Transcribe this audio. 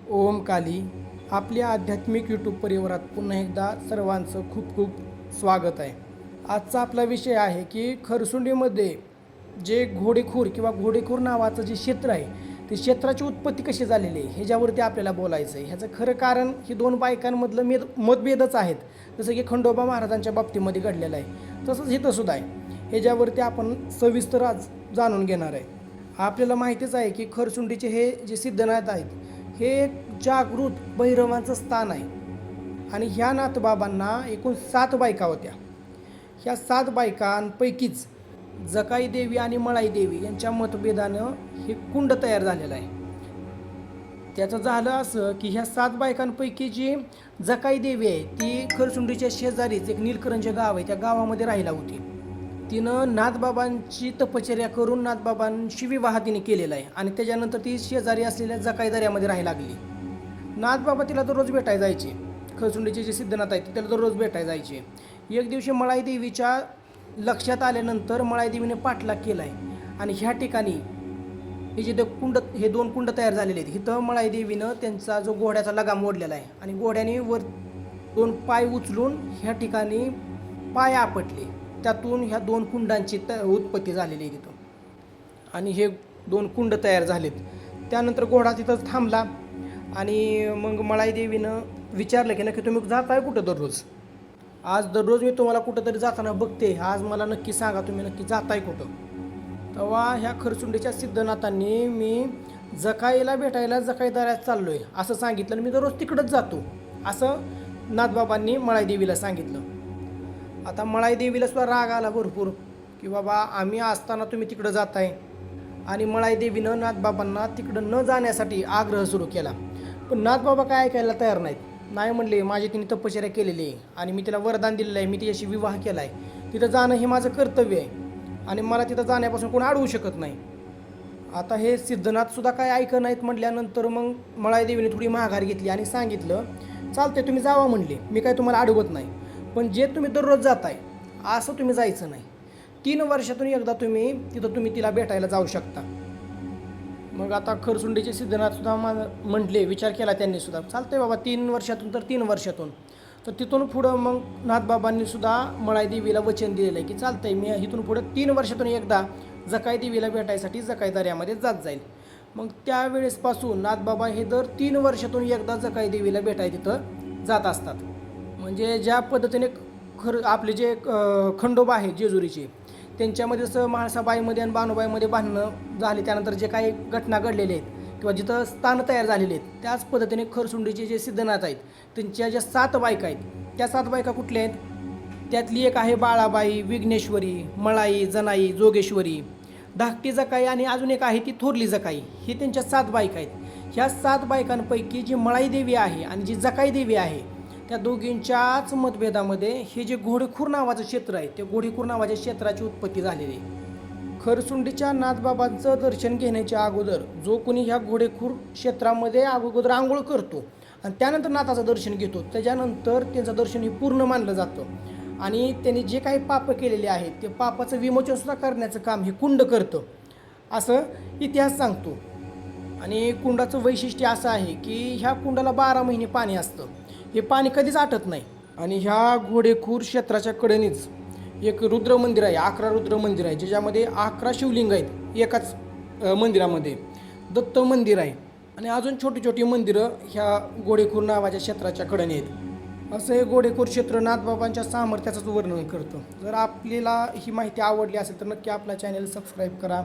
ओम काली. आपल्या आध्यात्मिक यूट्यूब परिवारात पुन्हा एकदा सर्वांचं खूप खूप स्वागत आहे. आजचा आपला विषय आहे की खरसुंडीमध्ये जे घोडेखोर किंवा घोडेखोर नावाचं जे क्षेत्र आहे ते क्षेत्राची उत्पत्ती कशी झालेली आहे ह्याच्यावरती आपल्याला बोलायचं आहे. ह्याचं खरं कारण ही दोन बायकांमधलं मतभेदच आहेत, जसं की खंडोबा महाराजांच्या बाबतीमध्ये घडलेलं आहे तसंच इथं सुद्धा आहे. ह्याच्यावरती आपण सविस्तर आज जाणून घेणार आहे. आपल्याला माहितीच आहे की खरसुंडीचे हे जे सिद्धनाथ आहेत हे एक जागृत भैरवांचं स्थान आहे आणि ह्या नाथबाबांना एकूण 7 बायका होत्या. ह्या 7 बायकांपैकीच जकाई देवी आणि मळाई देवी यांच्या मतभेदानं हे कुंड तयार झालेलं आहे. त्याचं झालं असं की ह्या 7 बायकांपैकी जी जकाई देवी आहे ती खरसुंडीच्या शेजारीच एक नीलकरंज गाव आहे, त्या गावामध्ये राहिला होती. तिनं नाथबाबांची तपश्चर्या करून नाथबाबांशी विवाह तिने केलेला आहे आणि त्याच्यानंतर ती शेजारी असलेल्या जकाई दऱ्यामध्ये राहायला लागली. नाथबाबा तिला दररोज भेटायला जायचे. खरसुंडीचे जे सिद्धनाथ आहेत त्याला दररोज भेटायला जायचे. एक दिवशी मळाई देवीच्या लक्षात आल्यानंतर मळाई देवीने पाठलाग केला आहे आणि ह्या ठिकाणी हे जे हे 2 कुंड तयार झालेले आहेत, इथं मळाई देवीनं त्यांचा जो घोड्याचा लगाम ओढलेला आहे आणि घोड्याने वर 2 पाय उचलून ह्या ठिकाणी पाय आपटले. त्यातून ह्या 2 कुंडांची उत्पत्ती झालेली आहे तिथं आणि हे 2 कुंड तयार झालेत. त्यानंतर घोडा तिथंच थांबला आणि मग मळाई देवीनं विचारलं की नक्की तुम्ही जाताय कुठं दररोज? आज दररोज मी तुम्हाला कुठंतरी जाताना बघते, आज मला नक्की सांगा तुम्ही नक्की जाताय कुठं? तेव्हा ह्या खरसुंडीच्या सिद्धनाथांनी मी जकाईला भेटायला जकाई दऱ्यात चाललो आहे असं सांगितलं आणि मी दररोज तिकडंच जातो असं नाथबाबांनी मळाई देवीला सांगितलं. आता मळाई देवीला सुद्धा राग आला भरपूर की बाबा आम्ही असताना तुम्ही तिकडं जाताय आणि मळाई देवीनं नाथबाबांना तिकडं न जाण्यासाठी आग्रह सुरू केला. पण नाथबाबा काय ऐकायला तयार नाहीत. नाही म्हणले, माझी तिने तपश्चर्या केलेली आहे आणि मी तिला वरदान दिलेलं आहे, मी तिच्याशी विवाह केला आहे, तिथं जाणं हे माझं कर्तव्य आहे आणि मला तिथं जाण्यापासून कोण अडवू शकत नाही. आता हे सिद्धनाथसुद्धा काय ऐकत नाहीत म्हटल्यानंतर मग मळाई देवीने थोडी माघार घेतली आणि सांगितलं चालते तुम्ही जावा म्हणले, मी काय तुम्हाला अडवत नाही, पण जे तुम्ही दररोज जाताय असं तुम्ही जायचं नाही. 3 वर्षातून एकदा तुम्ही तिला भेटायला जाऊ शकता. मग आता खरसुंडीचे सिद्धनाथसुद्धा म्हटले, विचार केला त्यांनी सुद्धा, चालतंय बाबा 3 वर्षातून तर 3 वर्षातून. तर तिथून पुढं मग नाथबाबांनी सुद्धा मळाई देवीला वचन दिलेलं आहे की चालतंय मी इथून पुढं 3 वर्षातून एकदा जकाई देवीला भेटायसाठी जकाई दऱ्यामध्ये जात जाईल. मग त्यावेळेसपासून नाथबाबा हे दर 3 वर्षातून एकदा जकाई देवीला भेटाय तिथं जात असतात. म्हणजे ज्या पद्धतीने आपले जे खंडोबा आहेत जेजुरीचे त्यांच्यामध्ये म्हाळसाबाईमध्ये आणि बानुबाईमध्ये भांडणं झाले, त्यानंतर जे काही घटना घडलेल्या आहेत किंवा जिथं स्थान तयार झालेले आहेत त्याच पद्धतीने खरसुंडीचे जे सिद्धनाथ आहेत त्यांच्या ज्या 7 बायका आहेत त्या 7 बायका कुठल्या आहेत? त्यातली एक आहे बाळाबाई, विघ्नेश्वरी, मळाई, जनाई, जोगेश्वरी, धाकटी जकाई आणि अजून एक आहे ती थोरली जकाई. ही त्यांच्या 7 बायका आहेत. ह्या 7 बायकांपैकी जी मळाई देवी आहे आणि जी जकाई देवी आहे त्या दोघींच्याच मतभेदामध्ये हे जे घोडेखोर नावाचं क्षेत्र आहे ते घोडेखोर नावाच्या क्षेत्राची उत्पत्ती झालेली आहे. खरसुंडीच्या नाथबाबांचं दर्शन घेण्याच्या अगोदर जो कोणी ह्या घोडेखोर क्षेत्रामध्ये अगोदर आंघोळ करतो आणि त्यानंतर नाथाचं दर्शन घेतो त्याच्यानंतर त्यांचं दर्शन हे पूर्ण मानलं जातं आणि त्यांनी जे काही पापं केलेले आहेत ते पापाचं विमोचनसुद्धा करण्याचं काम हे कुंड करतं असं इतिहास सांगतो. आणि कुंडाचं वैशिष्ट्य असं आहे की ह्या कुंडाला 12 महिने पाणी असतं, हे पाणी कधीच आटत नाही. आणि ह्या घोडेखोर क्षेत्राच्या कडेनेच एक रुद्र मंदिर आहे, 11 रुद्र मंदिर आहे ज्याच्यामध्ये 11 शिवलिंग आहेत एकाच मंदिरामध्ये. दत्त मंदिर आहे आणि अजून छोटी छोटी मंदिरं ह्या घोडेखोर नावाच्या क्षेत्राच्या कडेने आहेत. असं हे घोडेखोर क्षेत्र नाथबाबांच्या सामर्थ्याचंच वर्णन करतं. जर आपल्याला ही माहिती आवडली असेल तर नक्की आपला चॅनल सबस्क्राईब करा.